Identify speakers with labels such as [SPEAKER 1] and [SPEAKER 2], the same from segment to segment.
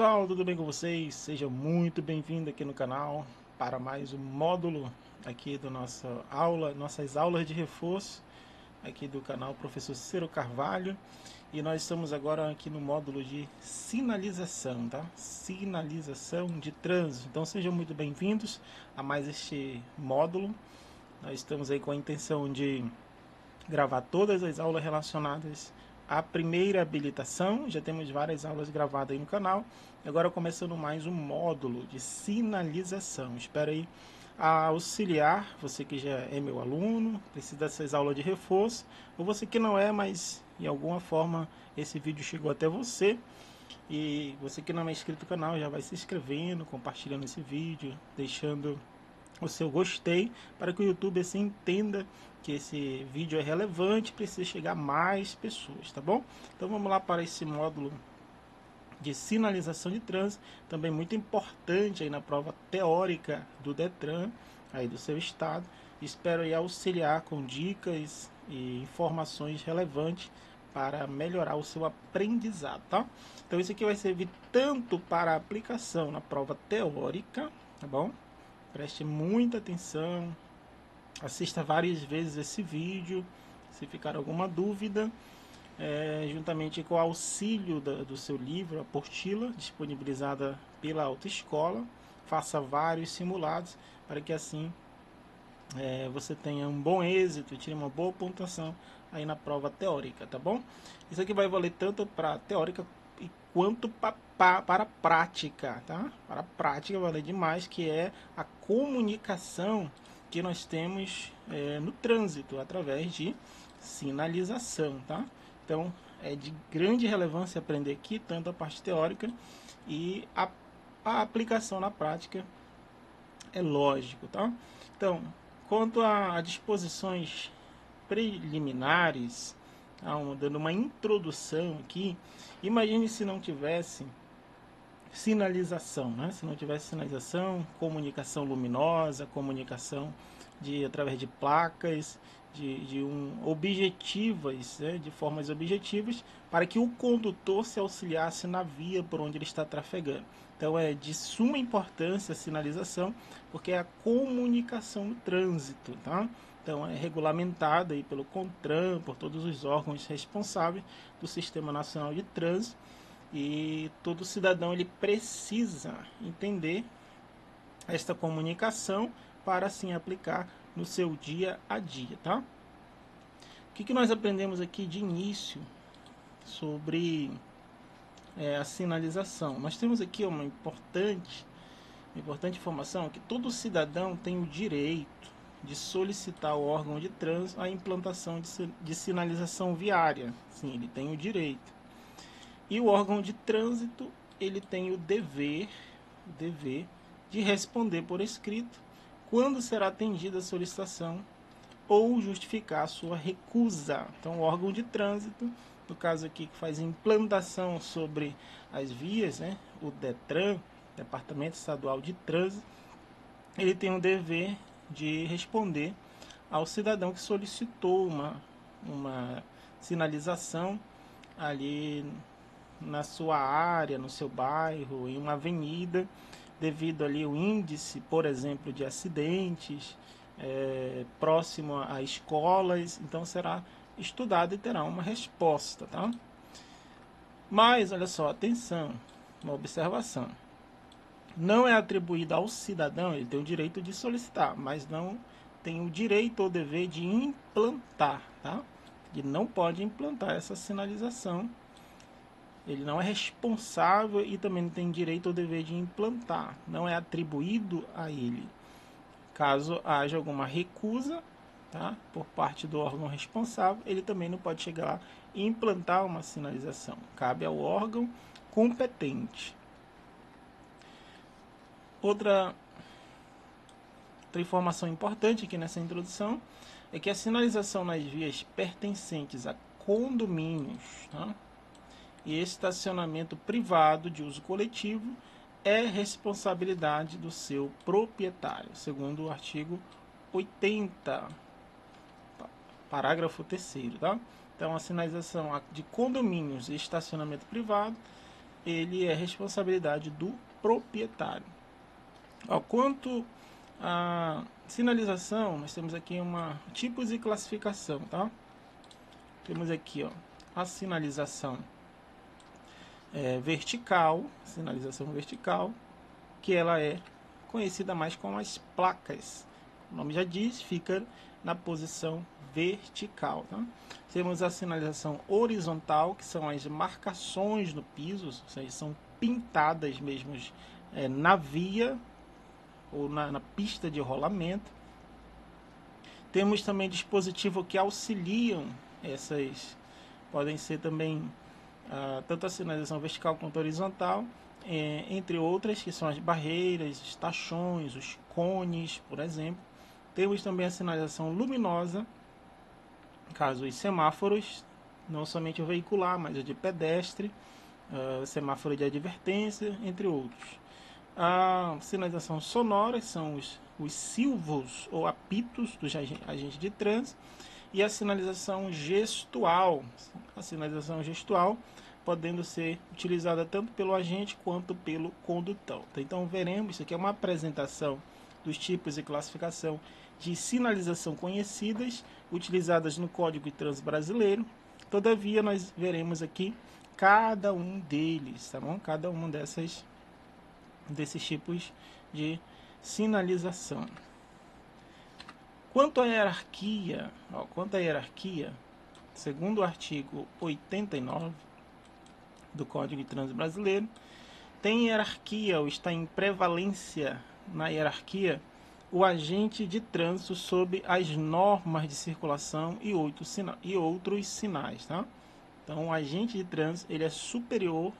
[SPEAKER 1] pessoal, tudo bem com vocês? Seja muito bem-vindo aqui no canal para mais um módulo aqui do nossas aulas de reforço aqui do canal Professor Ciro Carvalho. E nós estamos agora aqui no módulo de sinalização, tá? Sinalização de trânsito. Então sejam muito bem-vindos a mais este módulo. Nós estamos aí com a intenção de gravar todas as aulas relacionadas à primeira habilitação. Já temos várias aulas gravadas aí no canal. Agora começando mais um módulo de sinalização. Espero aí auxiliar você que já é meu aluno, precisa dessas aulas de reforço, ou você que não é, mas de alguma forma esse vídeo chegou até você. E você que não é inscrito no canal já vai se inscrevendo, compartilhando esse vídeo, deixando o seu gostei, para que o YouTube assim entenda que esse vídeo é relevante, precisa chegar a mais pessoas, tá bom? Então vamos lá para esse módulo de sinalização de trânsito, também muito importante aí na prova teórica do Detran, aí do seu estado. Espero aí auxiliar com dicas e informações relevantes para melhorar o seu aprendizado, tá? Então isso aqui vai servir tanto para a aplicação na prova teórica, tá bom? Preste muita atenção, assista várias vezes esse vídeo, se ficar alguma dúvida, juntamente com o auxílio do seu livro, a apostila, disponibilizada pela autoescola, faça vários simulados para que assim você tenha um bom êxito, tire uma boa pontuação aí na prova teórica, tá bom? Isso aqui vai valer tanto para teórica quanto para a prática, tá? Para a prática vale demais, que é a comunicação que nós temos no trânsito através de sinalização, tá? Então é de grande relevância aprender aqui tanto a parte teórica e a aplicação na prática, é lógico, tá? Então, quanto a disposições preliminares, dando uma introdução aqui, imagine se não tivesse sinalização, né? Se não tivesse sinalização, comunicação luminosa, comunicação através de placas, objetivas, né? De formas objetivas, para que o condutor se auxiliasse na via por onde ele está trafegando. Então é de suma importância a sinalização, porque é a comunicação no trânsito, tá? Então é regulamentada aí pelo CONTRAN, por todos os órgãos responsáveis do Sistema Nacional de Trânsito, e todo cidadão ele precisa entender esta comunicação para assim aplicar no seu dia a dia, tá? O que nós aprendemos aqui de início sobre a sinalização? Nós temos aqui uma importante informação, que todo cidadão tem o direito de solicitar ao órgão de trânsito a implantação de sinalização viária. Sim, ele tem o direito. E o órgão de trânsito, ele tem o dever de responder por escrito quando será atendida a solicitação ou justificar a sua recusa. Então, o órgão de trânsito, no caso aqui que faz implantação sobre as vias, né, o DETRAN, Departamento Estadual de Trânsito, ele tem o dever de responder ao cidadão que solicitou uma sinalização ali na sua área, no seu bairro, em uma avenida, devido ali ao índice, por exemplo, de acidentes, próximo a escolas. Então será estudado e terá uma resposta, tá? Mas, olha só, atenção, uma observação. Não é atribuído ao cidadão, ele tem o direito de solicitar, mas não tem o direito ou dever de implantar, tá? Ele não pode implantar essa sinalização. Ele não é responsável e também não tem direito ou dever de implantar. Não é atribuído a ele. Caso haja alguma recusa, tá, por parte do órgão responsável, ele também não pode chegar lá e implantar uma sinalização. Cabe ao órgão competente. Outra informação importante aqui nessa introdução é que a sinalização nas vias pertencentes a condomínios, tá, e estacionamento privado de uso coletivo é responsabilidade do seu proprietário, segundo o artigo 80, parágrafo 3º, tá? Então, a sinalização de condomínios e estacionamento privado ele é responsabilidade do proprietário. Ó, quanto à sinalização, nós temos aqui tipos e classificação, tá? Temos aqui, ó, a sinalização vertical, que ela é conhecida mais como as placas. O nome já diz, fica na posição vertical, tá? Temos a sinalização horizontal, que são as marcações no piso, ou seja, são pintadas mesmo na via ou na pista de rolamento. Temos também dispositivos que auxiliam essas, podem ser também tanto a sinalização vertical quanto horizontal, entre outras, que são as barreiras, os tachões, os cones, por exemplo. Temos também a sinalização luminosa, caso os semáforos, não somente o veicular, mas o de pedestre, semáforo de advertência, entre outros. A sinalização sonora são os silvos ou apitos dos agentes de trânsito, e a sinalização gestual. A sinalização gestual podendo ser utilizada tanto pelo agente quanto pelo condutor. Então veremos, isso aqui é uma apresentação dos tipos e classificação de sinalização conhecidas, utilizadas no Código de Trânsito Brasileiro. Todavia, nós veremos aqui cada um deles, tá bom? Cada um desses tipos de sinalização. Quanto à hierarquia, segundo o artigo 89 do Código de Trânsito Brasileiro, tem hierarquia ou está em prevalência na hierarquia o agente de trânsito sob as normas de circulação e outros sinais, tá? Então, o agente de trânsito ele é superior,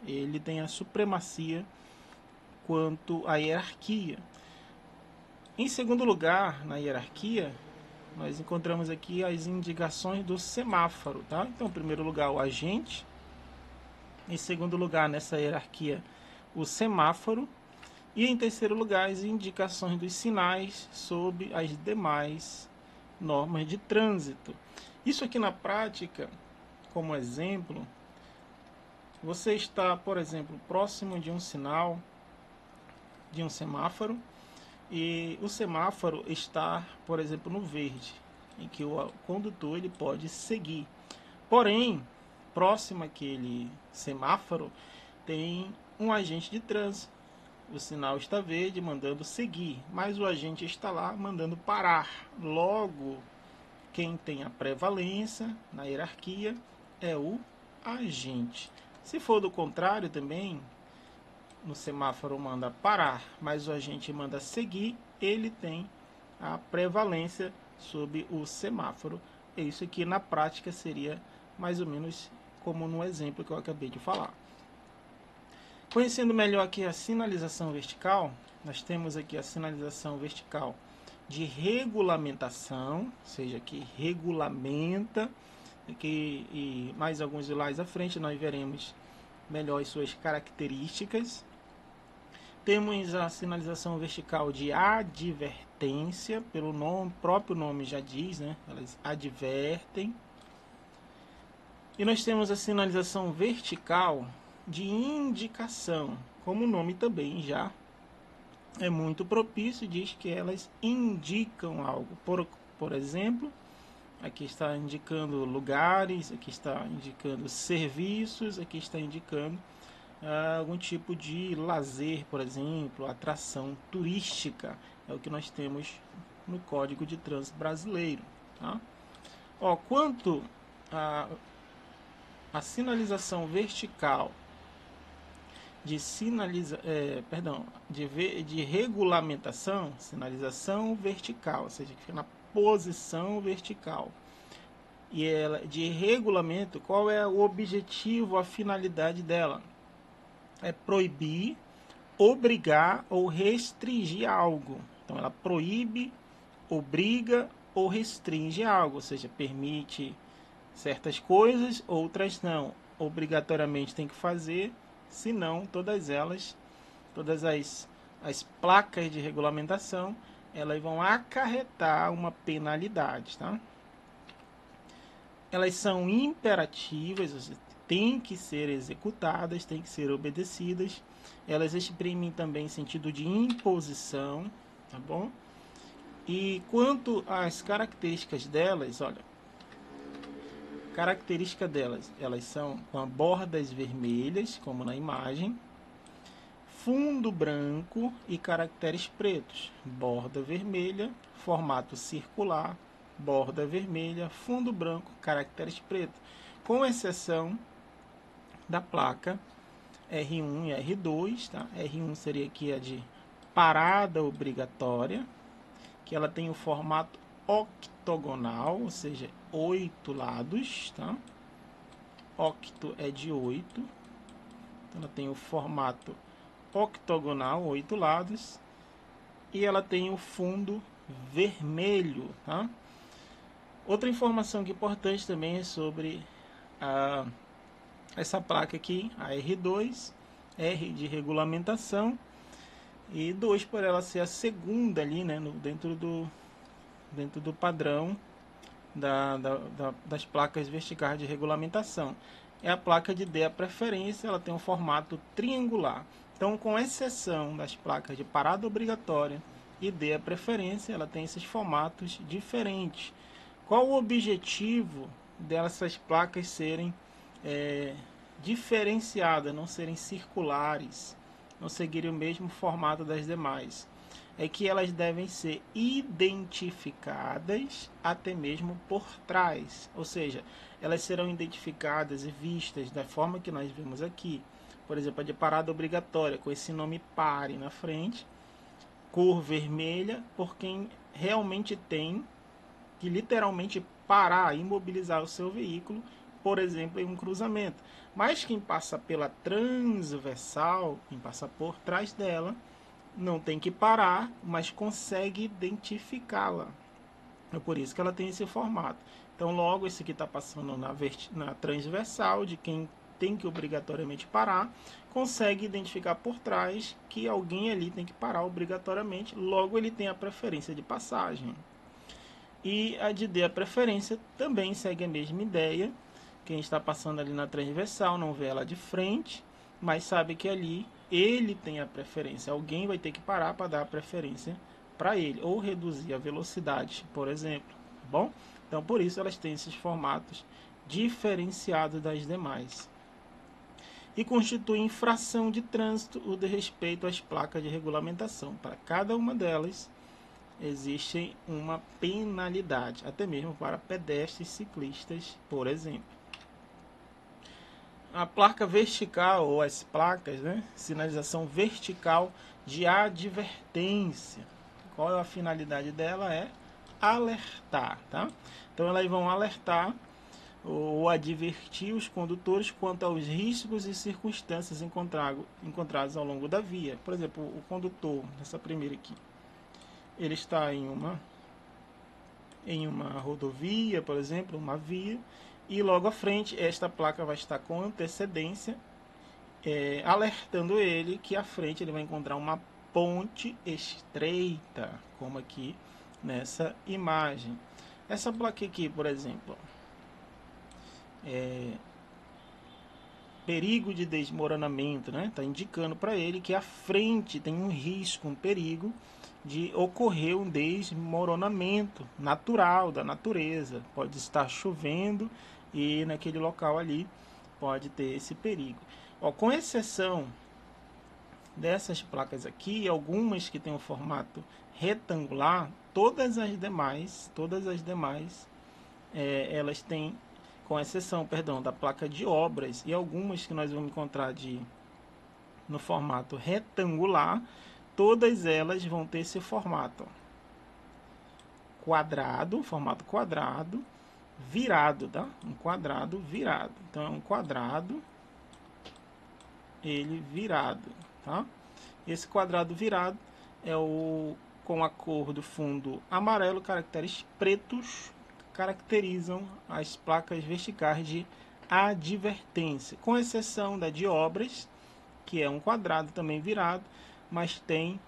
[SPEAKER 1] ele tem a supremacia quanto à hierarquia. Em segundo lugar, na hierarquia, nós encontramos aqui as indicações do semáforo, tá? Então, em primeiro lugar, o agente. Em segundo lugar, nessa hierarquia, o semáforo. E em terceiro lugar, as indicações dos sinais sob as demais normas de trânsito. Isso aqui na prática, como exemplo, você está, por exemplo, próximo de um sinal, de um semáforo, e o semáforo está, por exemplo, no verde, em que o condutor ele pode seguir. Porém, próximo àquele semáforo, tem um agente de trânsito. O sinal está verde, mandando seguir, mas o agente está lá mandando parar. Logo, quem tem a prevalência na hierarquia é o agente. Se for do contrário também, no semáforo manda parar, mas o agente manda seguir, ele tem a prevalência sobre o semáforo. Isso aqui na prática seria mais ou menos como no exemplo que eu acabei de falar. Conhecendo melhor aqui a sinalização vertical, nós temos aqui a sinalização vertical de regulamentação, ou seja, que regulamenta, aqui, e mais alguns slides à frente nós veremos melhor as suas características. Temos a sinalização vertical de advertência, pelo próprio nome já diz, né? Elas advertem. E nós temos a sinalização vertical de indicação, como o nome também já é muito propício, diz que elas indicam algo. Por exemplo, aqui está indicando lugares, aqui está indicando serviços, aqui está indicando algum tipo de lazer, por exemplo, atração turística. É o que nós temos no Código de Trânsito Brasileiro. Tá? Ó, quanto a sinalização vertical de regulamentação, sinalização vertical, ou seja, que fica na posição vertical. E ela de regulamento, qual é o objetivo, a finalidade dela? É proibir, obrigar ou restringir algo. Então ela proíbe, obriga ou restringe algo, ou seja, permite certas coisas, outras não. Obrigatoriamente tem que fazer, senão todas as placas de regulamentação, elas vão acarretar uma penalidade, tá? Elas são imperativas, têm que ser executadas, têm que ser obedecidas. Elas exprimem também sentido de imposição, tá bom? E quanto às características delas, olha, característica delas, elas são com bordas vermelhas, como na imagem, fundo branco e caracteres pretos, borda vermelha, formato circular, borda vermelha, fundo branco, caracteres pretos, com exceção da placa R1 e R2, tá? R1 seria aqui a de parada obrigatória, que ela tem o formato octogonal, ou seja, 8 lados, tá? Octo é de 8, então ela tem o formato octogonal, 8 lados, e ela tem o fundo vermelho, tá? Outra informação que é importante também é sobre essa placa aqui, a R2, R de regulamentação, e 2 por ela ser a segunda ali, né, dentro do padrão das placas verticais de regulamentação. É a placa de DEA preferência, ela tem um formato triangular. Então, com exceção das placas de parada obrigatória e DEA preferência, ela tem esses formatos diferentes. Qual o objetivo dessas placas serem diferenciadas, não serem circulares, não seguirem o mesmo formato das demais? É que elas devem ser identificadas até mesmo por trás, ou seja, elas serão identificadas e vistas da forma que nós vimos aqui. Por exemplo, a de parada obrigatória, com esse nome pare na frente, cor vermelha, por quem realmente tem que literalmente parar, imobilizar o seu veículo, por exemplo, em um cruzamento. Mas quem passa pela transversal, quem passa por trás dela, não tem que parar, mas consegue identificá-la. É por isso que ela tem esse formato. Então, logo, esse aqui está passando na transversal, de quem tem que obrigatoriamente parar, consegue identificar por trás que alguém ali tem que parar obrigatoriamente, logo ele tem a preferência de passagem. E a de D, a preferência, também segue a mesma ideia. Quem está passando ali na transversal não vê ela de frente, mas sabe que ali ele tem a preferência. Alguém vai ter que parar para dar a preferência para ele, ou reduzir a velocidade, por exemplo. Tá bom? Então, por isso elas têm esses formatos diferenciados das demais. E constitui infração de trânsito o desrespeito às placas de regulamentação. Para cada uma delas, existe uma penalidade, até mesmo para pedestres e ciclistas, por exemplo. A placa vertical, ou as placas, né? Sinalização vertical de advertência. Qual é a finalidade dela? É alertar, tá? Então elas vão alertar ou advertir os condutores quanto aos riscos e circunstâncias encontrados ao longo da via. Por exemplo, o condutor, nessa primeira aqui, ele está em uma rodovia, por exemplo, uma via, e logo à frente esta placa vai estar com antecedência, alertando ele que à frente ele vai encontrar uma ponte estreita, como aqui nessa imagem. Essa placa aqui, por exemplo, perigo de desmoronamento, né? Está indicando para ele que à frente tem um risco, um perigo de ocorrer um desmoronamento natural da natureza. Pode estar chovendo e naquele local ali pode ter esse perigo. Ó, com exceção dessas placas aqui, algumas que têm um formato retangular, todas as demais, elas têm, com exceção, da placa de obras e algumas que nós vamos encontrar no formato retangular, todas elas vão ter esse formato quadrado, formato quadrado, virado, tá? Um quadrado virado. Então é um quadrado, ele virado, tá? Esse quadrado virado é com a cor do fundo amarelo, caracteres pretos caracterizam as placas verticais de advertência, com exceção da de obras, que é um quadrado também virado, mas tem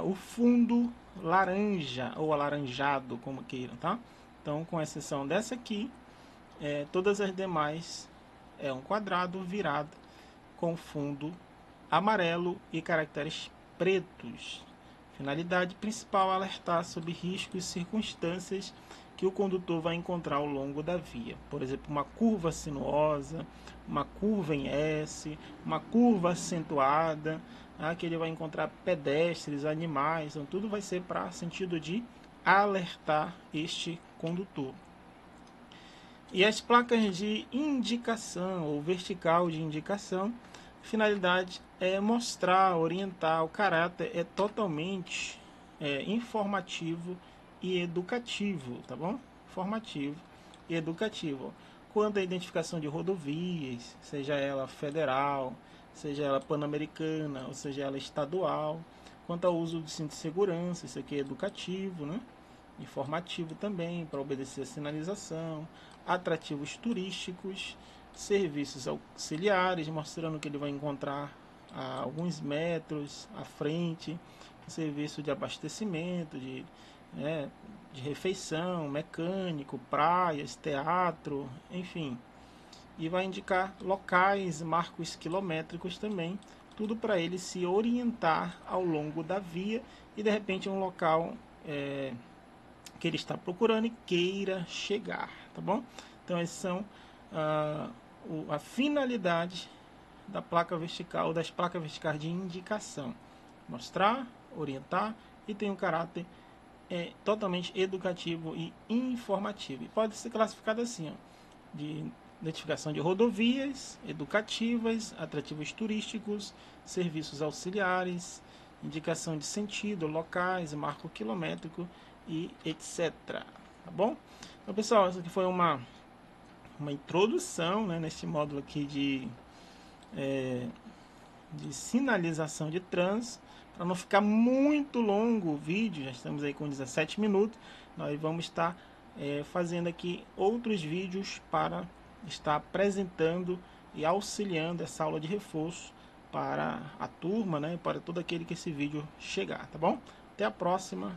[SPEAKER 1] o fundo laranja ou alaranjado, como queiram, tá? Então, com exceção dessa aqui, todas as demais é um quadrado virado com fundo amarelo e caracteres pretos. Finalidade principal: alertar sobre riscos e circunstâncias que o condutor vai encontrar ao longo da via. Por exemplo, uma curva sinuosa, uma curva em S, uma curva acentuada, que ele vai encontrar pedestres, animais, então tudo vai ser para sentido de alertar este condutor. E as placas de indicação ou vertical de indicação, finalidade é mostrar, orientar. O caráter é totalmente informativo e educativo, tá bom? Informativo e educativo. Quanto à identificação de rodovias, seja ela federal, seja ela pan-americana, ou seja ela estadual. Quanto ao uso do cinto de segurança, isso aqui é educativo, né? Informativo também, para obedecer a sinalização. Atrativos turísticos, serviços auxiliares, mostrando que ele vai encontrar a alguns metros à frente, serviço de abastecimento, de refeição, mecânico, praias, teatro, enfim. E vai indicar locais, marcos quilométricos também, tudo para ele se orientar ao longo da via e de repente um local que ele está procurando e queira chegar, tá bom? Então essas são a finalidade da placa vertical, das placas verticais de indicação: mostrar, orientar, e tem um caráter totalmente educativo e informativo. E pode ser classificado assim, de identificação de rodovias, educativas, atrativos turísticos, serviços auxiliares, indicação de sentido, locais, marco quilométrico e etc. Tá bom? Então, pessoal, essa aqui foi uma introdução, né, nesse módulo aqui de sinalização de trânsito. Para não ficar muito longo o vídeo, já estamos aí com 17 minutos, nós vamos estar fazendo aqui outros vídeos para estar apresentando e auxiliando essa aula de reforço para a turma, né, para todo aquele que esse vídeo chegar, tá bom? Até a próxima.